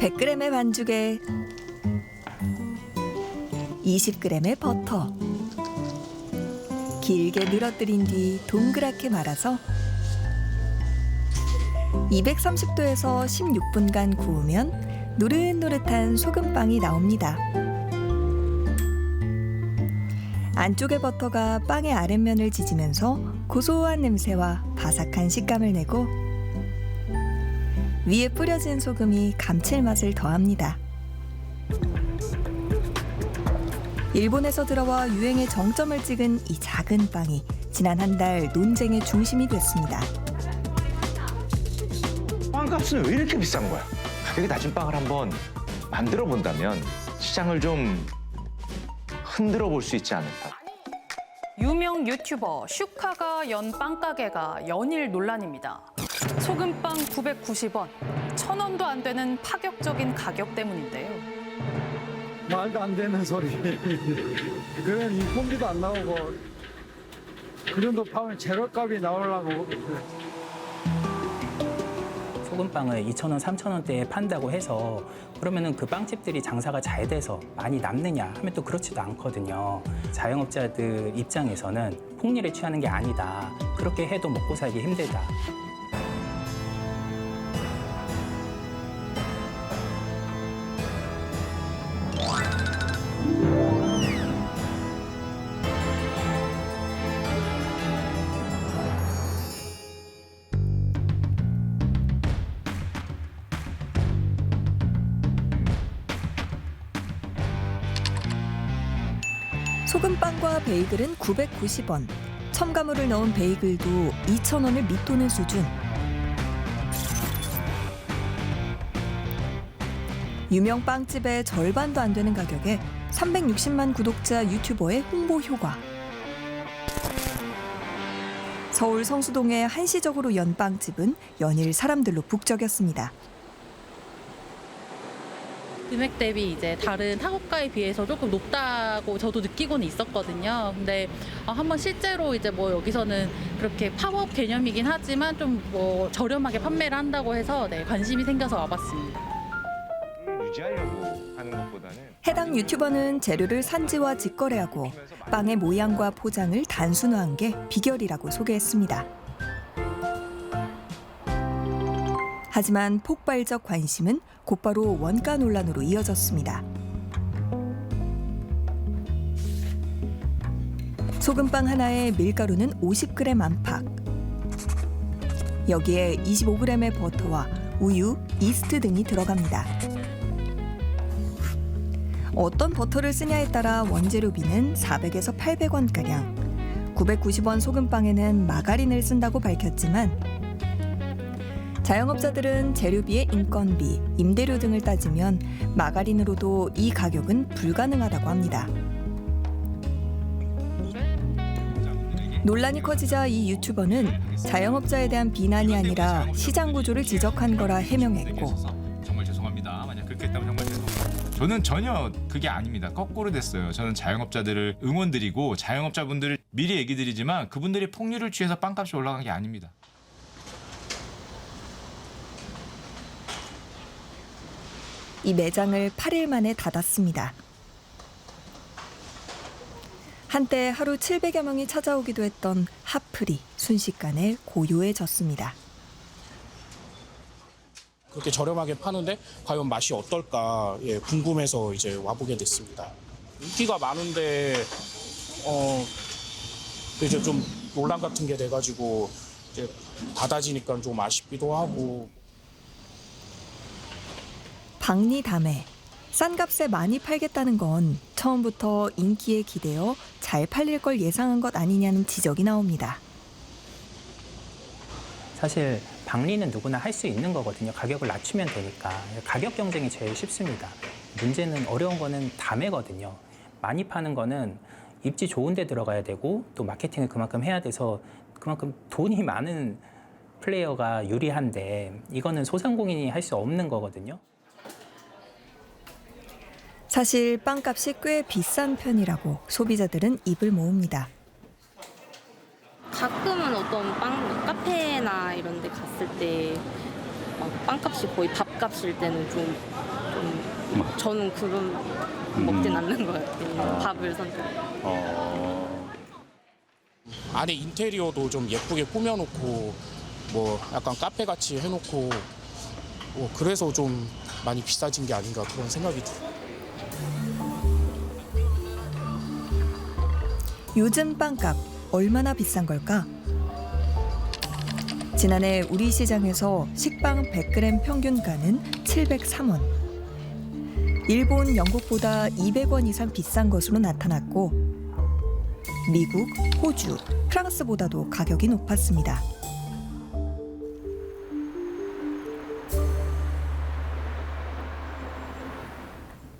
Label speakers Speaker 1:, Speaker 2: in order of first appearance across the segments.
Speaker 1: 100g의 반죽에 20g의 버터. 길게 늘어뜨린 뒤 동그랗게 말아서 230도에서 16분간 구우면 노릇노릇한 소금빵이 나옵니다. 안쪽의 버터가 빵의 아랫면을 지지면서 고소한 냄새와 바삭한 식감을 내고 위에 뿌려진 소금이 감칠맛을 더합니다. 일본에서 들어와 유행의 정점을 찍은 이 작은 빵이 지난 한 달 논쟁의 중심이 됐습니다.
Speaker 2: 빵값은 왜 이렇게 비싼 거야? 가격이 낮은 빵을 한번 만들어 본다면 시장을 좀 흔들어 볼 수 있지 않을까?
Speaker 3: 유명 유튜버 슈카가 연 빵가게가 연일 논란입니다. 소금빵 990원, 1,000원도 안 되는 파격적인 가격 때문인데요.
Speaker 4: 말도 안 되는 소리. 그런 인건비도 안 나오고 그 정도 파면 재료값이 나오려고.
Speaker 5: 소금빵을 2,000원, 3,000원대에 판다고 해서 그러면은 그 빵집들이 장사가 잘 돼서 많이 남느냐 하면 또 그렇지도 않거든요. 자영업자들 입장에서는 폭리를 취하는 게 아니다. 그렇게 해도 먹고 살기 힘들다.
Speaker 1: 소금빵과 베이글은 990원, 첨가물을 넣은 베이글도 2,000원을 밑도는 수준. 유명 빵집의 절반도 안 되는 가격에 360만 구독자 유튜버의 홍보 효과. 서울 성수동의 한시적으로 연 빵집은 연일 사람들로 북적였습니다.
Speaker 6: 금액 대비 이제 다른 타국가에 비해서 조금 높다고 저도 느끼고는 있었거든요. 근데 한번 실제로 이제 뭐 여기서는 그렇게 팝업 개념이긴 하지만 좀 뭐 저렴하게 판매를 한다고 해서 관심이 생겨서 와봤습니다.
Speaker 2: 유지하려고 하는 것보다는
Speaker 1: 해당 유튜버는 재료를 산지와 직거래하고 빵의 모양과 포장을 단순화한 게 비결이라고 소개했습니다. 하지만 폭발적 관심은 곧바로 원가 논란으로 이어졌습니다. 소금빵 하나에 밀가루는 50g 안팎. 여기에 25g의 버터와 우유, 이스트 등이 들어갑니다. 어떤 버터를 쓰냐에 따라 원재료비는 400에서 800원가량. 990원 소금빵에는 마가린을 쓴다고 밝혔지만 자영업자들은 재료비의 인건비, 임대료 등을 따지면 마가린으로도 이 가격은 불가능하다고 합니다. 논란이 커지자 이 유튜버는 자영업자에 대한 비난이 아니라 시장 구조를 지적한 거라 해명했고
Speaker 7: 정말 죄송합니다. 만약 그렇게 했다면 정말 죄송합니다. 저는 전혀 그게 아닙니다. 거꾸로 됐어요. 저는 자영업자들을 응원드리고 자영업자분들을 미리 얘기 드리지만 그분들이 폭리를 취해서 빵값이 올라간 게 아닙니다.
Speaker 1: 이 매장을 8일 만에 닫았습니다. 한때 하루 700여 명이 찾아오기도 했던 핫플이 순식간에 고요해졌습니다.
Speaker 8: 그렇게 저렴하게 파는데 과연 맛이 어떨까 궁금해서 이제 와보게 됐습니다. 인기가 많은데 이제 좀 논란 같은 게 돼가지고 이제 닫아지니까 좀 아쉽기도 하고.
Speaker 1: 박리담에 싼 값에 많이 팔겠다는 건 처음부터 인기에 기대어 잘 팔릴 걸 예상한 것 아니냐는 지적이 나옵니다.
Speaker 5: 사실 박리는 누구나 할 수 있는 거거든요. 가격을 낮추면 되니까. 가격 경쟁이 제일 쉽습니다. 문제는 어려운 거는 담회거든요. 많이 파는 거는 입지 좋은 데 들어가야 되고 또 마케팅을 그만큼 해야 돼서 그만큼 돈이 많은 플레이어가 유리한데 이거는 소상공인이 할 수 없는 거거든요.
Speaker 1: 사실 빵값이 꽤 비싼 편이라고 소비자들은 입을 모읍니다.
Speaker 6: 가끔은 어떤 빵 카페나 이런 데 갔을 때
Speaker 9: 막 빵값이 거의 밥값일 때는 좀 저는 그런 먹진 않는 것 같아요. 밥을 선택해요.
Speaker 8: 안에 인테리어도 좀 예쁘게 꾸며놓고 뭐 약간 카페 같이 해놓고 뭐 그래서 좀 많이 비싸진 게 아닌가 그런 생각이 들어요.
Speaker 1: 요즘 빵값 얼마나 비싼 걸까? 지난해 우리 시장에서 식빵 100g 평균가는 703원. 일본, 영국보다 200원 이상 비싼 것으로 나타났고 미국, 호주, 프랑스보다도 가격이 높았습니다.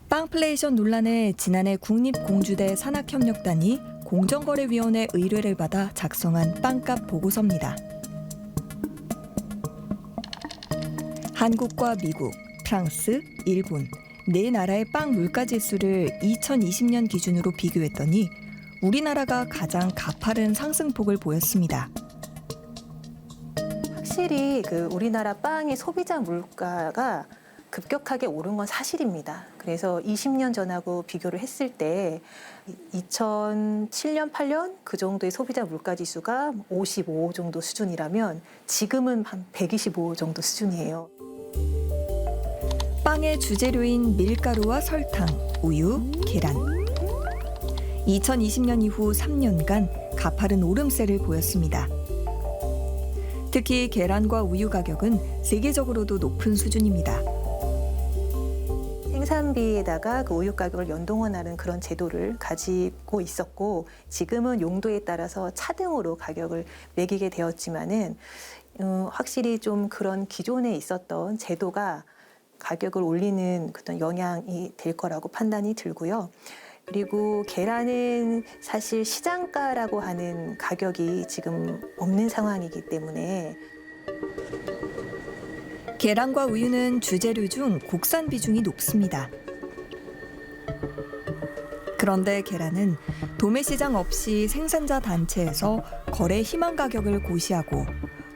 Speaker 1: 빵플레이션 논란에 지난해 국립공주대 산학협력단이 공정거래위원회 의뢰를 받아 작성한 빵값 보고서입니다. 한국과 미국, 프랑스, 일본 네 나라의 빵 물가 지수를 2020년 기준으로 비교했더니 우리나라가 가장 가파른 상승폭을 보였습니다.
Speaker 10: 확실히 우리나라 빵의 소비자 물가가 급격하게 오른 건 사실입니다. 그래서 20년 전하고 비교를 했을 때 2007년, 8년 그 정도의 소비자 물가 지수가 55 정도 수준이라면 지금은 한 125 정도 수준이에요.
Speaker 1: 빵의 주재료인 밀가루와 설탕, 우유, 계란. 2020년 이후 3년간 가파른 오름세를 보였습니다. 특히 계란과 우유 가격은 세계적으로도 높은 수준입니다.
Speaker 10: 생산비에다가 그 우유 가격을 연동원하는 그런 제도를 가지고 있었고 지금은 용도에 따라서 차등으로 가격을 매기게 되었지만은 확실히 좀 그런 기존에 있었던 제도가 가격을 올리는 그런 영향이 될 거라고 판단이 들고요. 그리고 계란은 사실 시장가라고 하는 가격이 지금 없는 상황이기 때문에
Speaker 1: 계란과 우유는 주재료 중 국산 비중이 높습니다. 그런데 계란은 도매시장 없이 생산자 단체에서 거래 희망 가격을 고시하고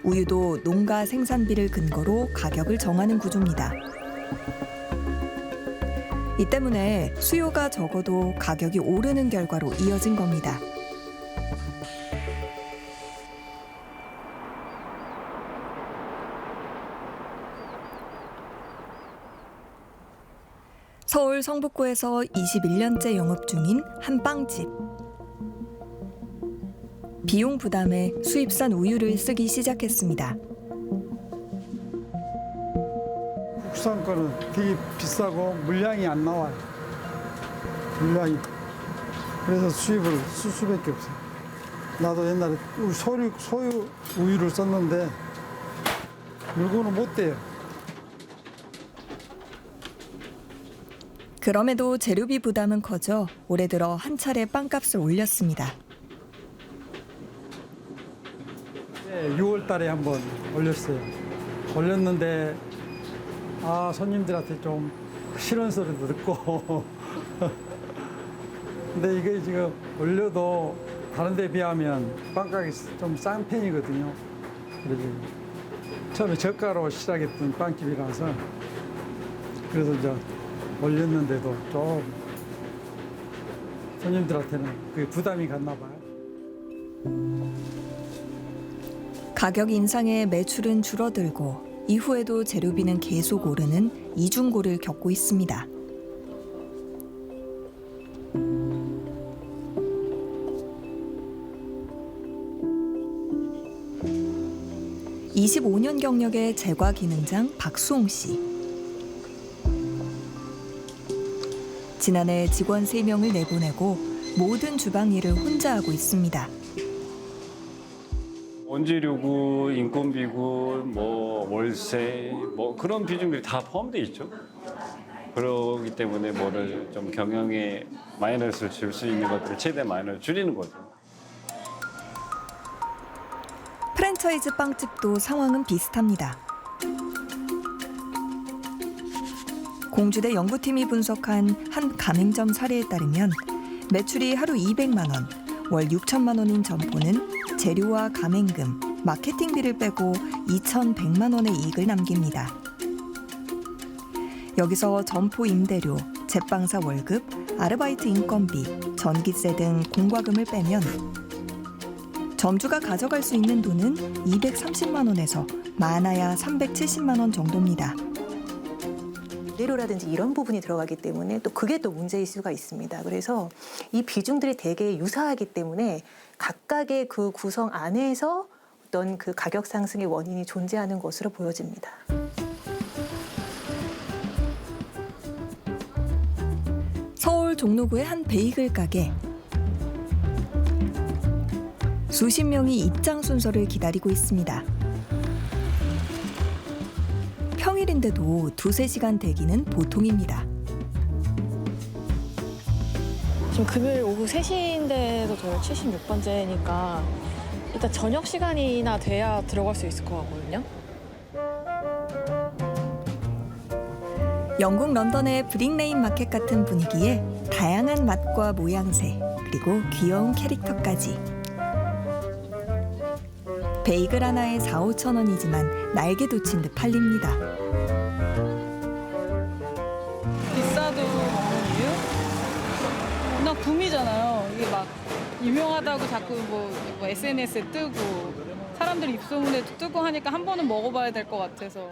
Speaker 1: 우유도 농가 생산비를 근거로 가격을 정하는 구조입니다. 이 때문에 수요가 적어도 가격이 오르는 결과로 이어진 겁니다. 서울 성북구에서 21년째 영업 중인 한 빵집. 비용 부담에 수입산 우유를 쓰기 시작했습니다.
Speaker 4: 국산 거는 되게 비싸고 물량이 안 나와요. 물량이. 그래서 수입을 쓸 수밖에 없어요. 나도 옛날에 소유 우유를 썼는데 물건은 못 돼요.
Speaker 1: 그럼에도 재료비 부담은 커져 올해 들어 한 차례 빵값을 올렸습니다.
Speaker 4: 네, 6월 달에 한번 올렸어요. 올렸는데 손님들한테 좀 싫은 소리도 듣고 근데 이게 지금 올려도 다른 데 비하면 빵가격이 좀 싼 편이거든요. 그래서 처음에 저가로 시작했던 빵집이라서 그래서 이제 올렸는데도 좀 손님들한테는 그게 부담이 갔나 봐요.
Speaker 1: 가격 인상에 매출은 줄어들고 이후에도 재료비는 계속 오르는 이중고를 겪고 있습니다. (25년) 경력의 제과 기능장 박수홍 씨. 지난해 직원 3명을 내보내고 모든 주방 일을 혼자 하고 있습니다.
Speaker 11: 원재료고 인건비고 뭐 월세 뭐 그런 비중들이 다 포함되어 있죠. 그렇기 때문에 뭐를 좀 경영에 마이너스를 줄 수 있는 것들을 최대 마이너스를 줄이는 거죠.
Speaker 1: 프랜차이즈 빵집도 상황은 비슷합니다. 공주대 연구팀이 분석한 한 가맹점 사례에 따르면 매출이 하루 200만 원, 월 6천만 원인 점포는 재료와 가맹금, 마케팅비를 빼고 2,100만 원의 이익을 남깁니다. 여기서 점포 임대료, 제빵사 월급, 아르바이트 인건비, 전기세 등 공과금을 빼면 점주가 가져갈 수 있는 돈은 230만 원에서 많아야 370만 원 정도입니다.
Speaker 10: 임대료라든지 이런 부분이 들어가기 때문에 또 그게 또 문제일 수가 있습니다. 그래서 이 비중들이 되게 유사하기 때문에 각각의 그 구성 안에서 어떤 그 가격 상승의 원인이 존재하는 것으로 보여집니다.
Speaker 1: 서울 종로구의 한 베이글 가게. 수십 명이 입장 순서를 기다리고 있습니다. 평일인데도 2-3시간 대기는 보통입니다.
Speaker 12: 지금 금요일 오후 3시인데도 저희 76번째니까 일단 저녁 시간이나 돼야 들어갈 수 있을 것 같거든요.
Speaker 1: 영국 런던의 브릭레인 마켓 같은 분위기에 다양한 맛과 모양새, 그리고 귀여운 캐릭터까지. 베이글 하나에 4-5천 원이지만 날개 돋친 듯 팔립니다.
Speaker 13: 비싸도 먹는 이유? 워낙 붐이잖아요. 이게 막 유명하다고 자꾸 뭐 SNS에 뜨고 사람들 입소문에 뜨고 하니까 한 번은 먹어봐야 될 것 같아서.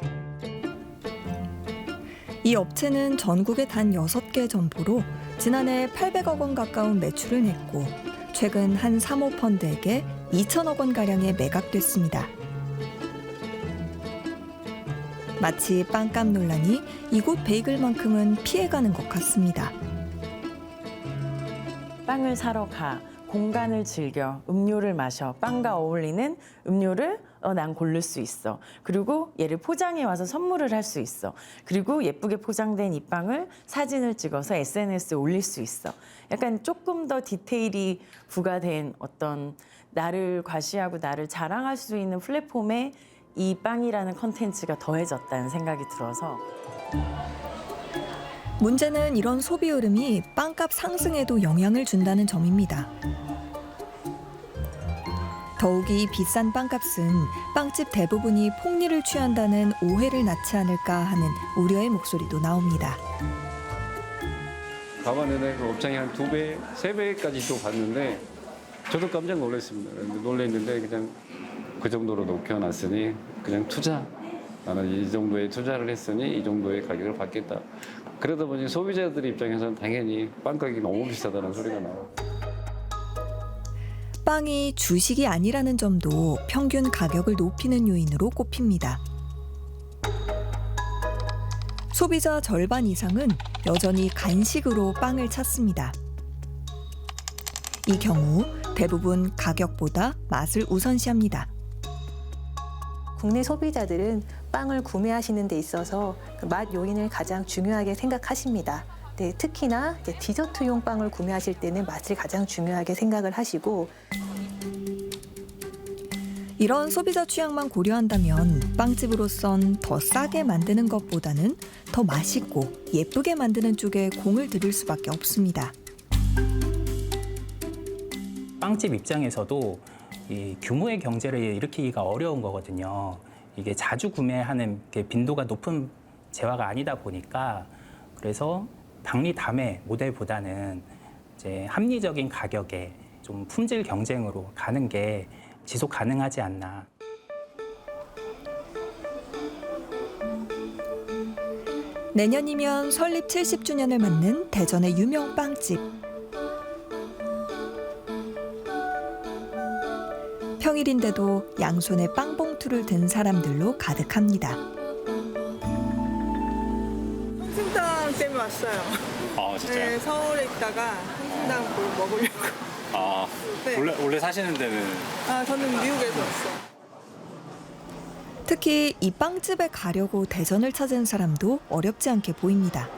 Speaker 1: 이 업체는 전국에 단 6개 점포로 지난해 800억 원 가까운 매출을 냈고 최근 한 사모펀드에게 2천억 원가량에 매각됐습니다. 마치 빵값 논란이 이곳 베이글만큼은 피해가는 것 같습니다.
Speaker 14: 빵을 사러 가, 공간을 즐겨, 음료를 마셔, 빵과 어울리는 음료를 난 고를 수 있어. 그리고 얘를 포장해 와서 선물을 할 수 있어. 그리고 예쁘게 포장된 이 빵을 사진을 찍어서 SNS에 올릴 수 있어. 약간 조금 더 디테일이 부과된 어떤 나를 과시하고 나를 자랑할 수 있는 플랫폼에 이 빵이라는 컨텐츠가 더해졌다는 생각이 들어서.
Speaker 1: 문제는 이런 소비 흐름이 빵값 상승에도 영향을 준다는 점입니다. 더욱이 비싼 빵값은 빵집 대부분이 폭리를 취한다는 오해를 낳지 않을까 하는 우려의 목소리도 나옵니다.
Speaker 11: 가만히 그 업장이 한 2배, 3배까지도 봤는데 저도 깜짝 놀랐습니다. 놀랐는데 그냥 그 정도로 높여놨으니 그냥 투자. 나는 이 정도의 투자를 했으니 이 정도의 가격을 받겠다. 그러다 보니 소비자들 입장에서는 당연히 빵 가격이 너무 비싸다는 소리가 나와요.
Speaker 1: 빵이 주식이 아니라는 점도 평균 가격을 높이는 요인으로 꼽힙니다. 소비자 절반 이상은 여전히 간식으로 빵을 찾습니다. 이 경우 대부분 가격보다 맛을 우선시합니다.
Speaker 10: 국내 소비자들은 빵을 구매하시는 데 있어서 그 맛 요인을 가장 중요하게 생각하십니다. 네, 특히나 이제 디저트용 빵을 구매하실 때는 맛을 가장 중요하게 생각을 하시고,
Speaker 1: 이런 소비자 취향만 고려한다면 빵집으로선 더 싸게 만드는 것보다는 더 맛있고 예쁘게 만드는 쪽에 공을 들일 수밖에 없습니다.
Speaker 5: 빵집 입장에서도 이 규모의 경제를 일으키기가 어려운 거거든요. 이게 자주 구매하는 게 빈도가 높은 재화가 아니다 보니까 그래서 박리 다매 모델보다는 이제 합리적인 가격에 좀 품질 경쟁으로 가는 게 지속 가능하지 않나.
Speaker 1: 내년이면 설립 70주년을 맞는 대전의 유명 빵집. 평일인데도 양손에 빵봉투를 든 사람들로 가득합니다.
Speaker 15: 한승당 때문에 왔어요.
Speaker 16: 아 진짜요?
Speaker 15: 네, 서울에 있다가 한승당 먹으려고.
Speaker 16: 아
Speaker 15: 네.
Speaker 16: 원래 사시는 데는
Speaker 15: 아 저는 미국에서 왔어요.
Speaker 1: 특히 이 빵집에 가려고 대전을 찾은 사람도 어렵지 않게 보입니다.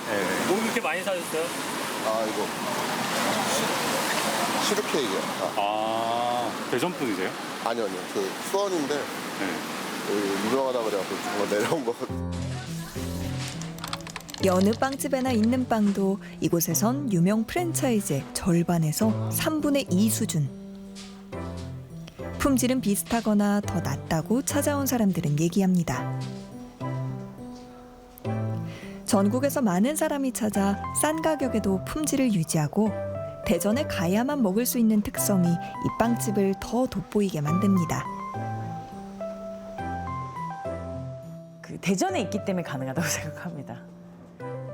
Speaker 16: 네. 뭐 이렇게 많이 사셨어요?
Speaker 17: 아 이거 시럽 케이크요.
Speaker 16: 아 대전 분이세요?
Speaker 17: 아니요. 그 수원인데 여기 유명하다 그래갖고 정말 내려온 거.
Speaker 1: 여느 빵집에나 있는 빵도 이곳에선 유명 프랜차이즈의 절반에서 3분의 2 수준. 품질은 비슷하거나 더 낫다고 찾아온 사람들은 얘기합니다. 전국에서 많은 사람이 찾아 싼 가격에도 품질을 유지하고 대전에 가야만 먹을 수 있는 특성이 이 빵집을 더 돋보이게 만듭니다.
Speaker 14: 그 대전에 있기 때문에 가능하다고 생각합니다.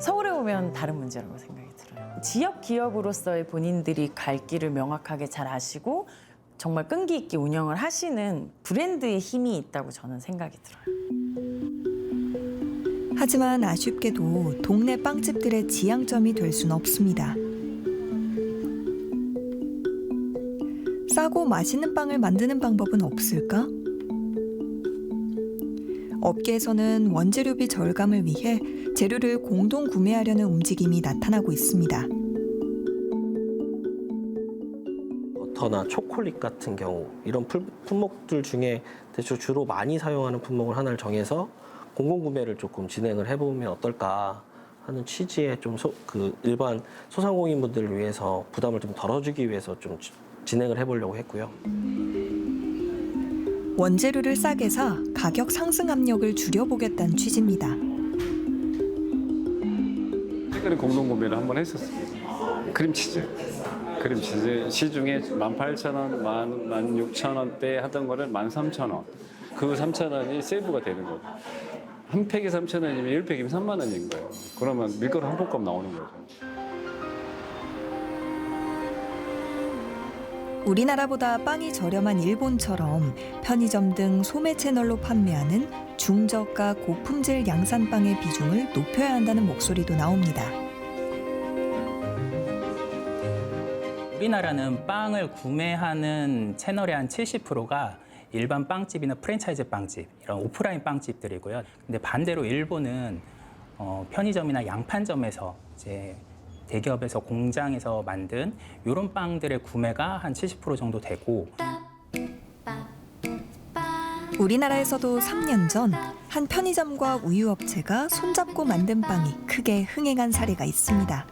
Speaker 14: 서울에 오면 다른 문제라고 생각이 들어요. 지역 기업으로서의 본인들이 갈 길을 명확하게 잘 아시고 정말 끈기 있게 운영을 하시는 브랜드의 힘이 있다고 저는 생각이 들어요.
Speaker 1: 하지만 아쉽게도 동네 빵집들의 지향점이 될 수는 없습니다. 싸고 맛있는 빵을 만드는 방법은 없을까? 업계에서는 원재료비 절감을 위해 재료를 공동 구매하려는 움직임이 나타나고 있습니다.
Speaker 18: 버터나 초콜릿 같은 경우 이런 품목들 중에 대충 주로 많이 사용하는 품목을 하나를 정해서 공공구매를 조금 진행을 해보면 어떨까 하는 취지의 좀 일반 소상공인분들을 위해서 부담을 좀 덜어주기 위해서 좀 진행을 해보려고 했고요.
Speaker 1: 원재료를 싸게 사 가격 상승 압력을 줄여보겠다는 취지입니다.
Speaker 11: 최근에 공동구매를 한번 했었습니다. 크림치즈 시중에 18,000원, 16,000원대 하던 거를 13,000원. 그 3,000원이 세이브가 되는 거죠. 한 팩이 3,000원이면 1팩이면 3만 원인 거예요. 그러면 밀가루 한 볶음 나오는 거죠.
Speaker 1: 우리나라보다 빵이 저렴한 일본처럼 편의점 등 소매 채널로 판매하는 중저가 고품질 양산빵의 비중을 높여야 한다는 목소리도 나옵니다.
Speaker 5: 우리나라는 빵을 구매하는 채널의 한 70%가 일반 빵집이나 프랜차이즈 빵집, 이런 오프라인 빵집들이고요. 근데 반대로 일본은 편의점이나 양판점에서 이제 대기업에서 공장에서 만든 이런 빵들의 구매가 한 70% 정도 되고,
Speaker 1: 우리나라에서도 3년 전 한 편의점과 우유업체가 손잡고 만든 빵이 크게 흥행한 사례가 있습니다.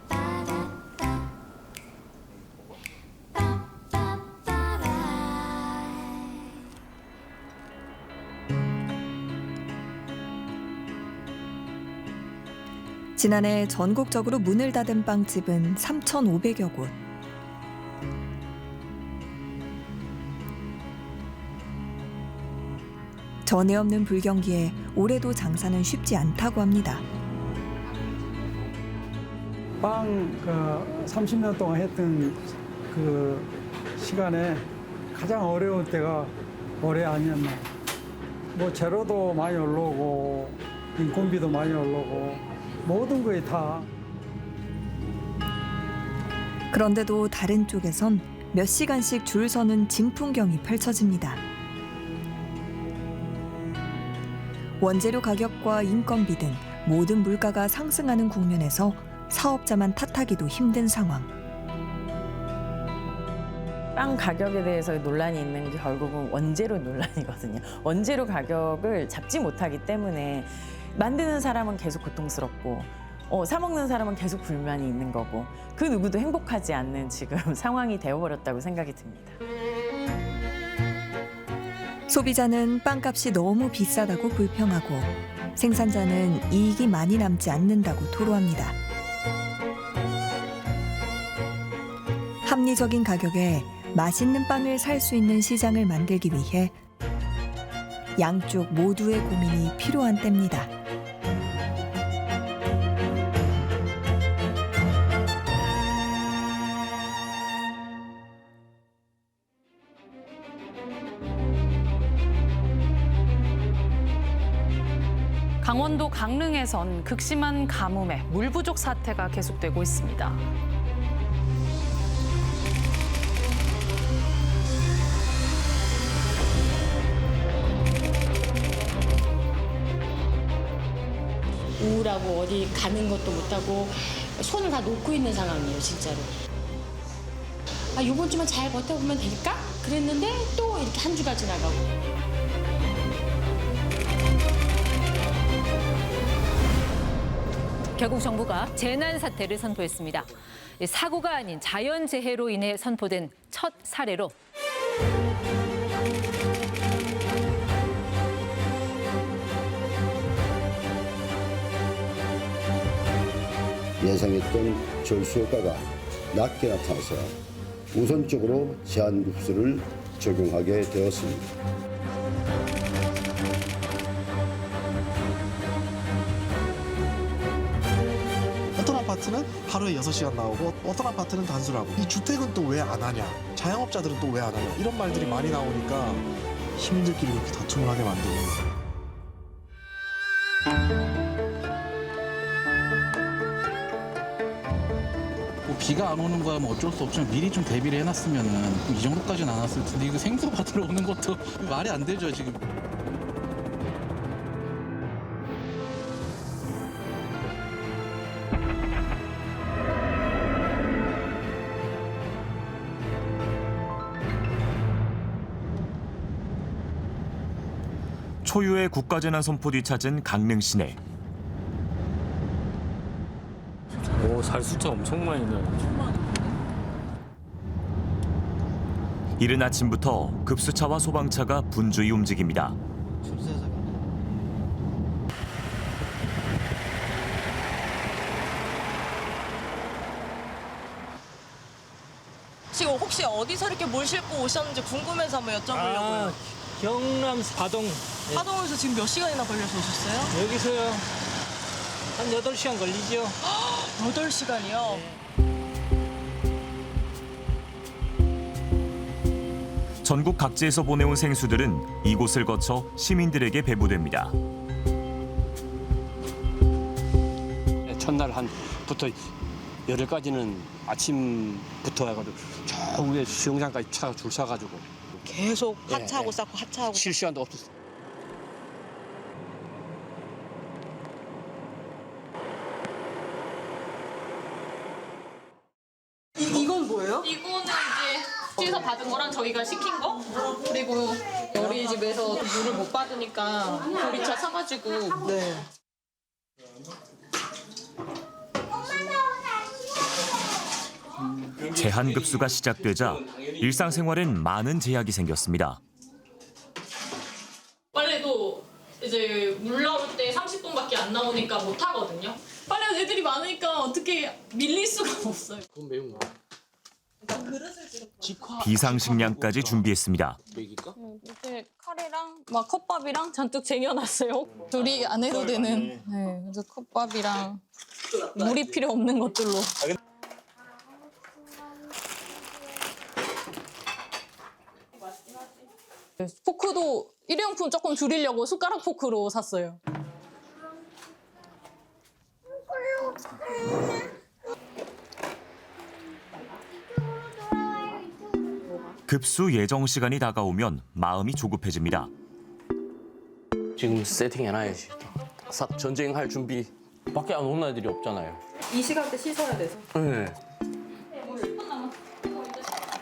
Speaker 1: 지난해 전국적으로 문을 닫은 빵집은 3,500여 곳. 전에 없는 불경기에 올해도 장사는 쉽지 않다고 합니다.
Speaker 4: 빵 30년 동안 했던 그 시간에 가장 어려운 때가 올해 아니었나. 뭐 재료도 많이 올라오고 인건비도 많이 올라오고 모든 거에 다.
Speaker 1: 그런데도 다른 쪽에선 몇 시간씩 줄 서는 진풍경이 펼쳐집니다. 원재료 가격과 인건비 등 모든 물가가 상승하는 국면에서 사업자만 탓하기도 힘든 상황.
Speaker 14: 빵 가격에 대해서 논란이 있는 게 결국은 원재료 논란이거든요. 원재료 가격을 잡지 못하기 때문에 만드는 사람은 계속 고통스럽고 사 먹는 사람은 계속 불만이 있는 거고 그 누구도 행복하지 않는 지금 상황이 되어버렸다고 생각이 듭니다.
Speaker 1: 소비자는 빵값이 너무 비싸다고 불평하고 생산자는 이익이 많이 남지 않는다고 토로합니다. 합리적인 가격에 맛있는 빵을 살 수 있는 시장을 만들기 위해 양쪽 모두의 고민이 필요한 때입니다.
Speaker 3: 강원도 강릉에선 극심한 가뭄에 물 부족 사태가 계속되고 있습니다.
Speaker 19: 우울하고 어디 가는 것도 못하고 손을 다 놓고 있는 상황이에요, 진짜로. 이번 주만 잘 버텨보면 될까? 그랬는데 또 이렇게 한 주가 지나가고.
Speaker 20: 결국 정부가 재난 사태를 선포했습니다. 사고가 아닌 자연재해로 인해 선포된 첫 사례로
Speaker 21: 예상했던 절수 효과가 낮게 나타나서 우선적으로 제한급수를 적용하게 되었습니다.
Speaker 22: 어떤 아파트는 하루에 6시간 나오고 어떤 아파트는 단순하고 이 주택은 또 왜 안 하냐, 자영업자들은 또 왜 안 하냐 이런 말들이 많이 나오니까 시민들끼리 그렇게 다툼을 하게 만들고
Speaker 23: 뭐 비가 안 오는 거야 뭐 어쩔 수 없지만 미리 좀 대비를 해놨으면은 이 정도까지는 안 왔을 텐데 이거 생수 받으러 오는 것도 말이 안 되죠 지금.
Speaker 24: 초유의 국가재난 선포 뒤찾은 강릉 시내.
Speaker 16: 오, 살 숫자 엄청 많이 나요.
Speaker 24: 이른 아침부터 급수차와 소방차가 분주히 움직입니다.
Speaker 25: 지금 혹시 어디서 이렇게 물 싣고 오셨는지 궁금해서 한번 여쭤보려고요.
Speaker 26: 경남 파동.
Speaker 25: 파동에서 지금 몇 시간이나 걸려서 오셨어요?
Speaker 26: 여기서요. 한 8시간 걸리죠.
Speaker 25: 8시간이요?
Speaker 24: 전국 각지에서 보내온 생수들은 이곳을 거쳐 시민들에게 배부됩니다.
Speaker 27: 첫날 한부터 열흘까지는 아침부터 해가지고 저 위에 수영장까지 차가 줄 서가지고
Speaker 25: 계속 하차하고 쌓고 하차하고.
Speaker 27: 쉴 시간도 없었어요.
Speaker 25: 이건 뭐예요?
Speaker 6: 이거는 이제 시에서 받은 거랑 저희가 시킨 거 그리고 어린이집에서 물을 못 받으니까 보리차 사가지고
Speaker 25: 네.
Speaker 24: 제한급수가 시작되자 일상생활엔 많은 제약이 생겼습니다.
Speaker 6: 빨래도 이제 물 나올 때 30분밖에 안 나오니까 못 하거든요. 빨래는 애들이 많으니까 어떻게 밀릴 수가 없어요.
Speaker 8: 그건 매운 거.
Speaker 24: 비상식량까지 준비했습니다.
Speaker 6: 이렇게 카레랑 막 컵밥이랑 잔뜩 쟁여놨어요. 조리 안 해도 되는. 네, 그래서 컵밥이랑 물이 필요 없는 것들로. 포크도 일회용품 조금 줄이려고 숟가락 포크로 샀어요.
Speaker 24: 급수 예정 시간이 다가오면 마음이 조급해집니다.
Speaker 28: 지금 세팅해놔야지. 싹 전쟁할 준비. 밖에 안 오는 애들이 없잖아요.
Speaker 15: 이 시간대 씻어야 돼서.
Speaker 28: 네.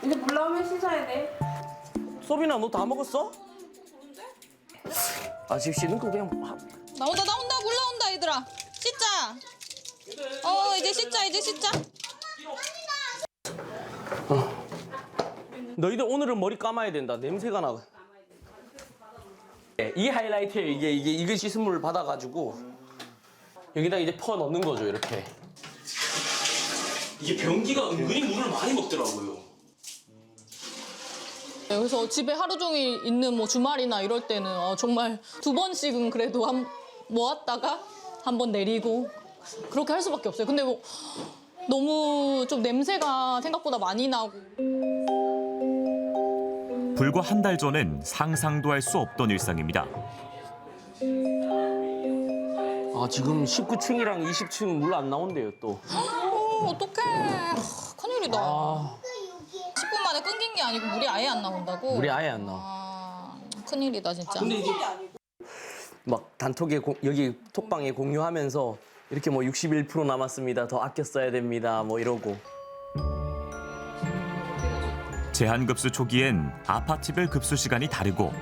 Speaker 15: 이제 물 나오면 씻어야 돼.
Speaker 28: 소빈아, 너 다 먹었어? 아직 씻는 거 그냥
Speaker 6: 나온다 물 나온다 얘들아. 씻자. 이제 씻자.
Speaker 28: 너희들 오늘은 머리 감아야 된다. 냄새가 나. 이 하이라이트에 이게 씻은 물을 받아가지고 여기다 이제 퍼 넣는 거죠, 이렇게. 이게 변기가 은근히 물을 많이 먹더라고요.
Speaker 6: 그래서 집에 하루 종일 있는 뭐 주말이나 이럴 때는 정말 2번씩은 그래도 모았다가 한 번 내리고 그렇게 할 수밖에 없어요. 근데 뭐 너무 좀 냄새가 생각보다 많이 나고.
Speaker 24: 불과 한 달 전엔 상상도 할 수 없던 일상입니다.
Speaker 28: 지금 19층이랑 20층 물 안 나온대요, 또.
Speaker 6: 어떡해. 큰일이다. 10분 만에 끊긴 게 아니고 물이 아예 안 나온다고?
Speaker 28: 물이 아예 안 나와.
Speaker 6: 큰일이다, 진짜.
Speaker 28: 근데 이제 막 단톡에 여기 톡방에 공유하면서 이렇게 뭐 61% 남았습니다. 더 아껴 써야 됩니다. 뭐 이러고.
Speaker 24: 제한급수 초기엔 아파트별 급수 시간이 다르고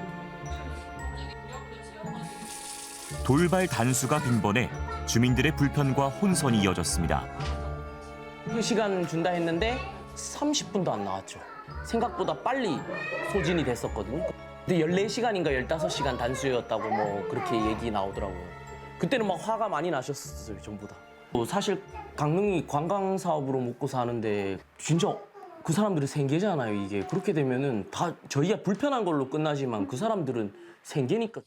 Speaker 24: 돌발 단수가 빈번해 주민들의 불편과 혼선이 이어졌습니다.
Speaker 28: 그 시간 준다 했는데 30분도 안 나왔죠. 생각보다 빨리 소진이 됐었거든요. 근데 14시간인가 15시간 단수였다고 뭐 그렇게 얘기 나오더라고요. 그때는 막 화가 많이 나셨었어요, 전부 다. 사실 강릉이 관광 사업으로 먹고 사는데 진짜 그 사람들은 생계잖아요. 이게 그렇게 되면은 다 저희가 불편한 걸로 끝나지만 그 사람들은 생계니까.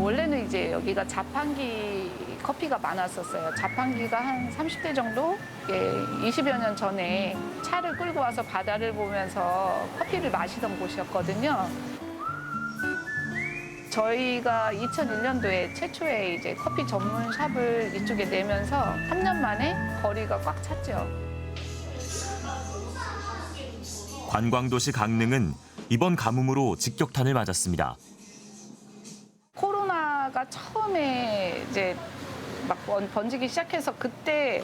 Speaker 3: 원래는 이제 여기가 자판기 커피가 많았었어요. 자판기가 한 30대 정도? 20여 년 전에 차를 끌고 와서 바다를 보면서 커피를 마시던 곳이었거든요. 저희가 2001년도에 최초의 이제 커피 전문 샵을 이쪽에 내면서 3년 만에 거리가 꽉 찼죠.
Speaker 24: 관광도시 강릉은 이번 가뭄으로 직격탄을 맞았습니다.
Speaker 3: 코로나가 처음에 이제 막 번지기 시작해서 그때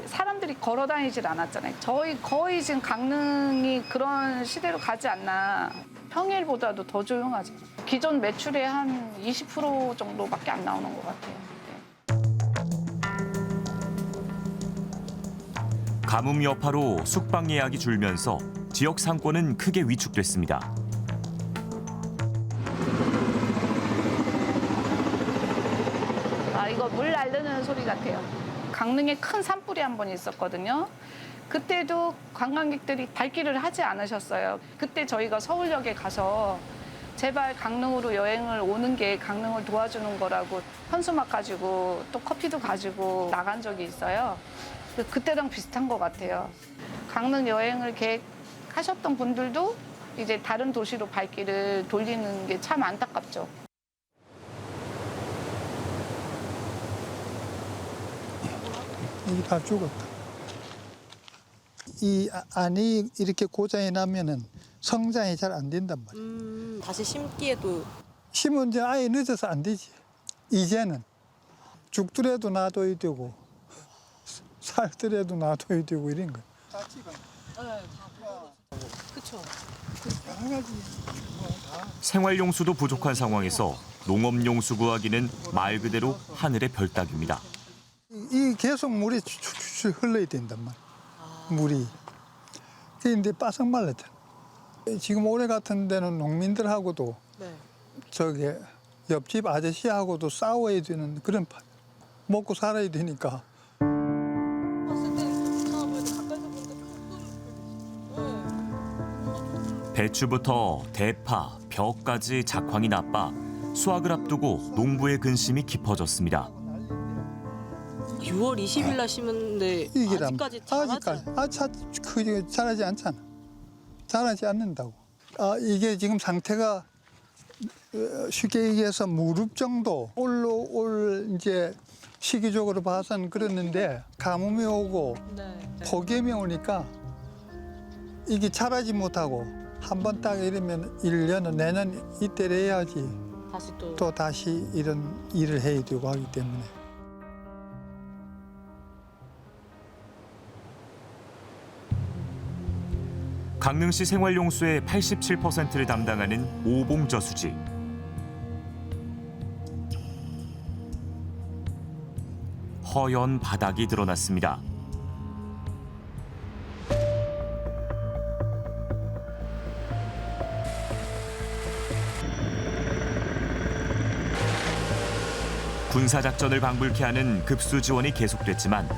Speaker 3: 사람들이 걸어 다니질 않았잖아요. 저희 거의 지금 강릉이 그런 시대로 가지 않나. 평일보다도 더 조용하죠. 기존 매출의 한 20% 정도밖에 안 나오는 것 같아요.
Speaker 24: 가뭄 여파로 숙박 예약이 줄면서 지역 상권은 크게 위축됐습니다.
Speaker 3: 이거 물 날르는 소리 같아요. 강릉에 큰 산불이 한 번 있었거든요. 그때도 관광객들이 발길을 하지 않으셨어요. 그때 저희가 서울역에 가서 제발 강릉으로 여행을 오는 게 강릉을 도와주는 거라고 현수막 가지고 또 커피도 가지고 나간 적이 있어요. 그때랑 비슷한 것 같아요. 강릉 여행을 계획하셨던 분들도 이제 다른 도시로 발길을 돌리는 게 참 안타깝죠.
Speaker 2: 이게 다 죽었다. 이 안이 이렇게 고장이 나면은 성장이 잘 안 된단 말이야.
Speaker 25: 다시 심기에도
Speaker 2: 심은 이제 아예 늦어서 안 되지. 이제는 죽더라도 놔둬야 되고 살더라도 놔둬야 되고 이런 거야.
Speaker 25: 그렇죠.
Speaker 24: 생활용수도 부족한 상황에서 농업용수 구하기는 말 그대로 하늘의 별 따기입니다.
Speaker 2: 이 계속 물이 추추추 흘러야 된단 말이야. 물이. 그런데 바싹 말랐잖아. 지금 올해 같은 데는 농민들하고도 저기 옆집 아저씨하고도 싸워야 되는 그런 판. 먹고 살아야 되니까.
Speaker 24: 배추부터 대파, 벼까지 작황이 나빠 수확을 앞두고 농부의 근심이 깊어졌습니다.
Speaker 25: 6월 20일 날 심었는데 아직까지
Speaker 2: 자라지 않잖아. 자라지 않는다고. 이게 지금 상태가 쉽게 얘기해서 무릎 정도 올 이제 시기적으로 봐서는 그랬는데 가뭄이 오고 폭염이 오니까 이게 자라지 못하고 한 번 딱 이러면 1년은 내년 이때를 해야지 또 다시 이런 일을 해야 되고 하기 때문에.
Speaker 24: 강릉시 생활용수의 87%를 담당하는 오봉저수지. 허연 바닥이 드러났습니다. 군사작전을 방불케 하는 급수 지원이 계속됐지만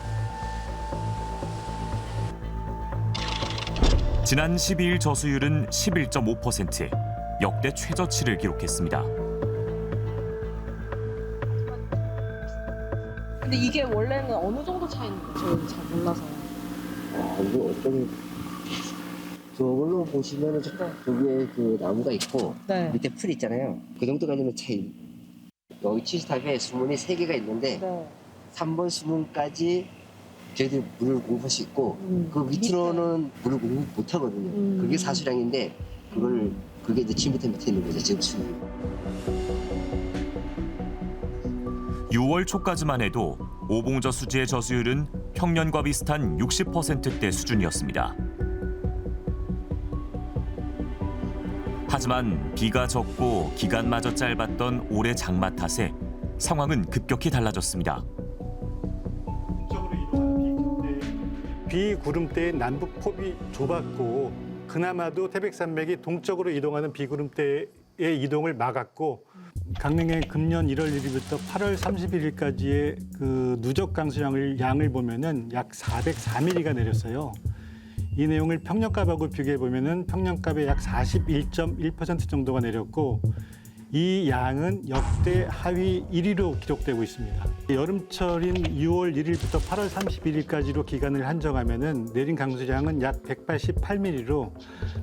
Speaker 24: 지난 12일 저수율은 11.5%, 역대 최저치를 기록했습니다.
Speaker 25: 근데 이게 원래는 어느 정도 차이인지 저는 잘 몰라서.
Speaker 7: 이거 어떤 저걸로 보시면은 저 위에 그 나무가 있고 밑에 풀 있잖아요. 그 정도까지는 차이. 여기 치즈탑에 수문이 3개가 있는데 3번 수문까지 저희들이 물을 공급할 수 있고 그 밑으로는 물을 공급 못 하거든요. 그게 사수량인데 그게 이제 지금 밑에 있는 거죠. 지금 수문.
Speaker 24: 6월 초까지만 해도 오봉저수지의 저수율은 평년과 비슷한 60%대 수준이었습니다. 하지만 비가 적고 기간마저 짧았던 올해 장마 탓에 상황은 급격히 달라졌습니다.
Speaker 9: 비구름대의 남북 폭이 좁았고
Speaker 5: 그나마도 태백산맥이 동쪽으로 이동하는 비구름대의 이동을 막았고 강릉의 금년 1월 1일부터 8월 31일까지의 그 누적 강수량을 보면은 약 404mm가 내렸어요. 이 내용을 평년값하고 비교해 보면은 평년값의 약 41.1% 정도가 내렸고 이 양은 역대 하위 1위로 기록되고 있습니다. 여름철인 6월 1일부터 8월 31일까지로 기간을 한정하면은 내린 강수량은 약 188mm로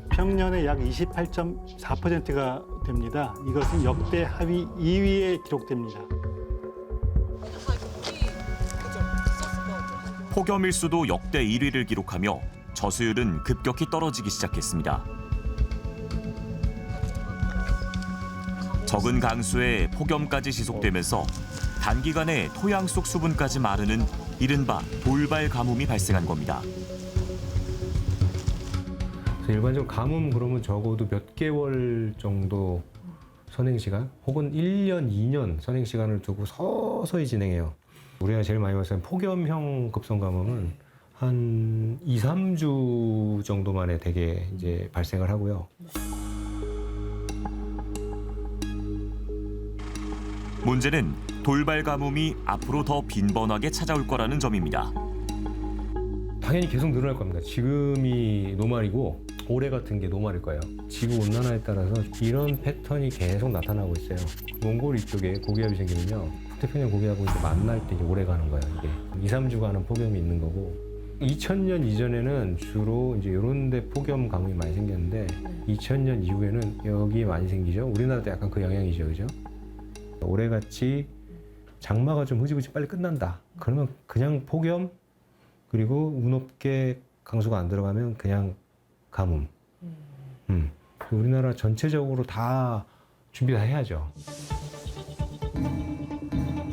Speaker 5: 평년의 약 28.4%가 됩니다. 이것은 역대 하위 2위에 기록됩니다.
Speaker 24: 폭염 일수도 역대 1위를 기록하며 저수율은 급격히 떨어지기 시작했습니다. 적은 강수에 폭염까지 지속되면서 단기간에 토양 속 수분까지 마르는 이른바 돌발 가뭄이 발생한 겁니다.
Speaker 9: 일반적으로 가뭄 그러면 적어도 몇 개월 정도 선행시간 혹은 1년, 2년 선행시간을 두고 서서히 진행해요. 우리가 제일 많이 봤을 때 폭염형 급성 가뭄은 한 2, 3주 정도 만에 되게 이제 발생을 하고요.
Speaker 24: 문제는 돌발 가뭄이 앞으로 더 빈번하게 찾아올 거라는 점입니다.
Speaker 9: 당연히 계속 늘어날 겁니다. 지금이 노말이고 올해 같은 게 노말일 거예요. 지구 온난화에 따라서 이런 패턴이 계속 나타나고 있어요. 몽골 이쪽에 고기압이 생기면요. 태평양 고기압하고 이제 만날 때 이제 오래 가는 거예요. 이게 2, 3주 가는 폭염이 있는 거고 2000년 이전에는 주로 이제 이런 데 폭염 가뭄이 많이 생겼는데 2000년 이후에는 여기 많이 생기죠. 우리나라도 약간 그 영향이죠. 그죠? 올해같이 장마가 좀 흐지부지 빨리 끝난다. 그러면 그냥 폭염 그리고 운 없게 강수가 안 들어가면 그냥 가뭄. 우리나라 전체적으로 다 준비 다 해야죠.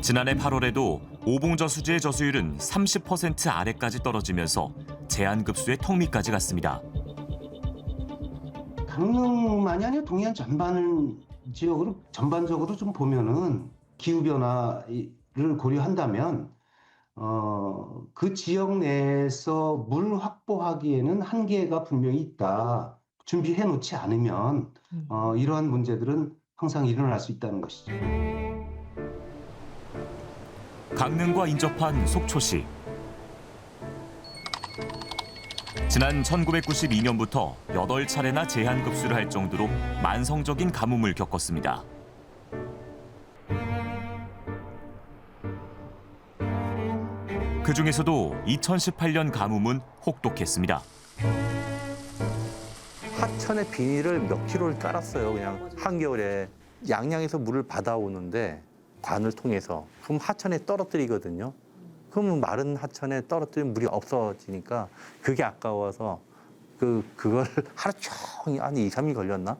Speaker 24: 지난해 8월에도 오봉저수지의 저수율은 30% 아래까지 떨어지면서 제한급수의 턱밑까지 갔습니다.
Speaker 10: 강릉만이 아니라 동해안 지역으로 전반적으로 좀 보면은 기후 변화를 고려한다면 그 지역 내에서 물 확보하기에는 한계가 분명히 있다. 준비해 놓지 않으면 이러한 문제들은 항상 일어날 수 있다는 것이죠.
Speaker 24: 강릉과 인접한 속초시. 지난 1992년부터 8차례나 제한급수를 할 정도로 만성적인 가뭄을 겪었습니다. 그중에서도 2018년 가뭄은 혹독했습니다.
Speaker 11: 하천에 비닐을 몇 킬로를 깔았어요. 그냥 한겨울에 양양에서 물을 받아오는데 관을 통해서 그럼 하천에 떨어뜨리거든요. 그러면 마른 하천에 떨어뜨리면 물이 없어지니까 그게 아까워서 그걸 하루 종일 한 2, 3일 걸렸나?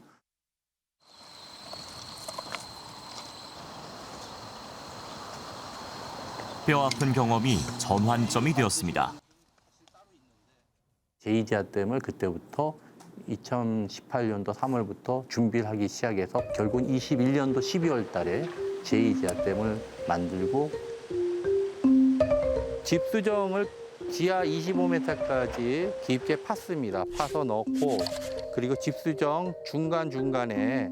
Speaker 24: 뼈아픈 경험이 전환점이 되었습니다.
Speaker 11: 제2지하댐을 그때부터 2018년도 3월부터 준비를 하기 시작해서 결국은 21년도 12월 달에 제2지하댐을 만들고 집수정을 지하 25m까지 깊게 팠습니다. 파서 넣고 그리고 집수정 중간중간에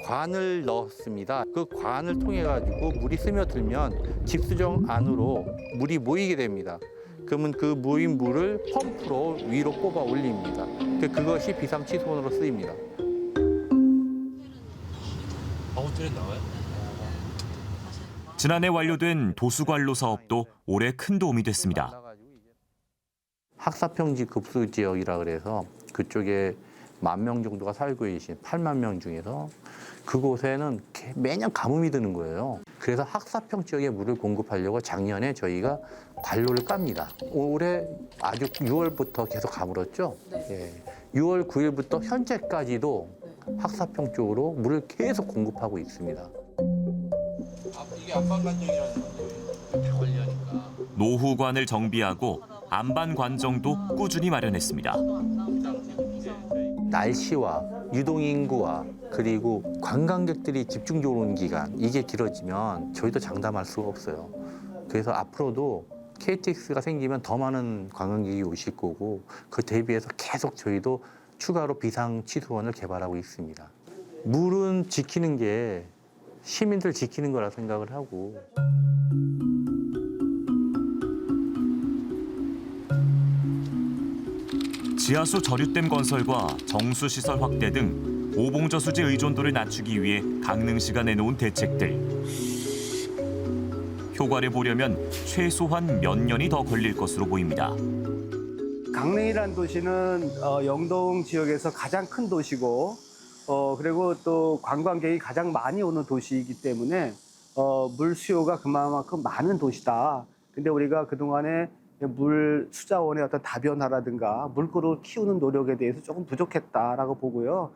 Speaker 11: 관을 넣었습니다. 그 관을 통해 가지고 물이 스며들면 집수정 안으로 물이 모이게 됩니다. 그러면 그 모인 물을 펌프로 위로 뽑아 올립니다. 그것이 비상치수원으로 쓰입니다.
Speaker 24: 지난해 완료된 도수관로 사업도 올해 큰 도움이 됐습니다.
Speaker 11: 학사평지 급수 지역이라 그래서 그쪽에 10,000명 정도가 살고 계신 8만 명 중에서 그곳에는 매년 가뭄이 드는 거예요. 그래서 학사평 지역에 물을 공급하려고 작년에 저희가 관로를 깝니다. 올해 아주 6월부터 계속 가물었죠. 예. 6월 9일부터 현재까지도 학사평 쪽으로 물을 계속 공급하고 있습니다. 이게 안반관정이라는 거예요. 관리하니까.
Speaker 24: 노후관을 정비하고 안반 관정도 꾸준히 마련했습니다.
Speaker 11: 날씨와 유동인구와 그리고 관광객들이 집중적으로 오는 기간 이게 길어지면 저희도 장담할 수가 없어요. 그래서 앞으로도 KTX가 생기면 더 많은 관광객이 오실 거고 그 대비해서 계속 저희도 추가로 비상취수원을 개발하고 있습니다. 물은 지키는 게 시민들 지키는 거라 생각을 하고.
Speaker 24: 지하수 저류댐 건설과 정수시설 확대 등 오봉저수지 의존도를 낮추기 위해 강릉시가 내놓은 대책들. 효과를 보려면 최소한 몇 년이 더 걸릴 것으로 보입니다.
Speaker 10: 강릉이라는 도시는 영동 지역에서 가장 큰 도시고 그리고 또 관광객이 가장 많이 오는 도시이기 때문에 물 수요가 그만큼 많은 도시다. 근데 우리가 그동안에 물 수자원의 어떤 다변화라든가 물고를 키우는 노력에 대해서 조금 부족했다라고 보고요.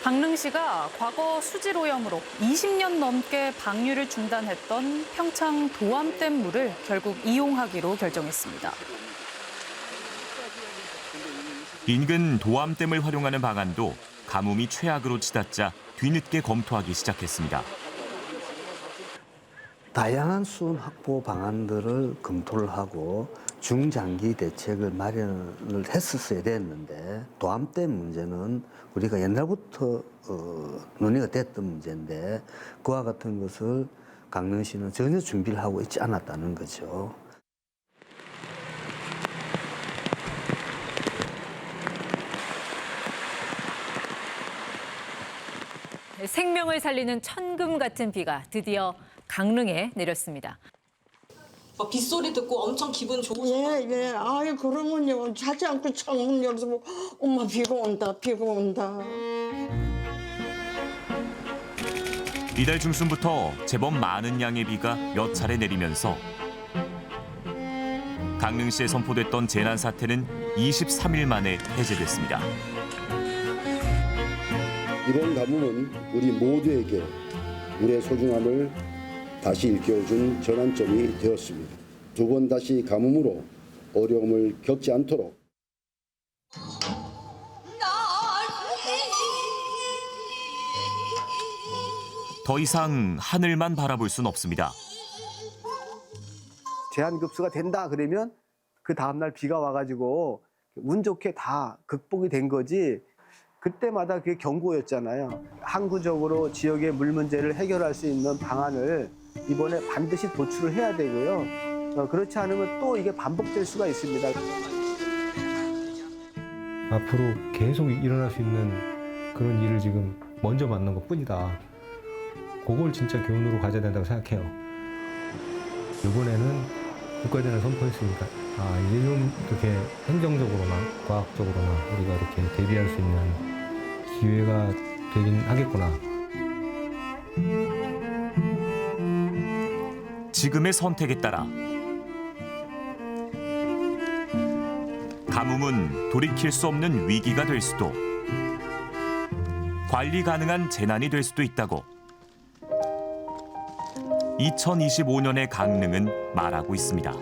Speaker 1: 강릉시가 과거 수질 오염으로 20년 넘게 방류를 중단했던 평창 도암댐 물을 결국 이용하기로 결정했습니다.
Speaker 24: 인근 도암댐을 활용하는 방안도 가뭄이 최악으로 치닫자 뒤늦게 검토하기 시작했습니다.
Speaker 4: 다양한 수온 확보 방안들을 검토를 하고 중장기 대책을 마련을 했었어야 됐는데 도암댐 문제는 우리가 옛날부터 논의가 됐던 문제인데 그와 같은 것을 강릉시는 전혀 준비를 하고 있지 않았다는 거죠.
Speaker 20: 생명을 살리는 천금 같은 비가 드디어 강릉에 내렸습니다.
Speaker 25: 빗소리 듣고 엄청 기분 좋으셨어요?
Speaker 12: 예. 아유, 그러면요. 자지 않고 창문 열어서 뭐, 엄마 비가 온다, 비가 온다.
Speaker 24: 이달 중순부터 제법 많은 양의 비가 몇 차례 내리면서 강릉시에 선포됐던 재난 사태는 23일 만에 해제됐습니다.
Speaker 21: 이번 가뭄은 우리 모두에게 물의 소중함을 다시 일깨워준 전환점이 되었습니다. 두 번 다시 가뭄으로 어려움을 겪지 않도록
Speaker 24: 더 이상 하늘만 바라볼 순 없습니다.
Speaker 10: 제한급수가 된다 그러면 그 다음날 비가 와가지고 운 좋게 다 극복이 된 거지. 그때마다 그게 경고였잖아요. 항구적으로 지역의 물 문제를 해결할 수 있는 방안을 이번에 반드시 도출을 해야 되고요. 그렇지 않으면 또 이게 반복될 수가 있습니다.
Speaker 9: 앞으로 계속 일어날 수 있는 그런 일을 지금 먼저 만난 것뿐이다. 그걸 진짜 교훈으로 가져야 된다고 생각해요. 이번에는 국가재난을 선포했으니까 이제 좀 이렇게 행정적으로나 과학적으로나 우리가 이렇게 대비할 수 있는 기회가 되긴 하겠구나.
Speaker 24: 지금의 선택에 따라 가뭄은 돌이킬 수 없는 위기가 될 수도, 관리 가능한 재난이 될 수도 있다고 2025년의 강릉은 말하고 있습니다.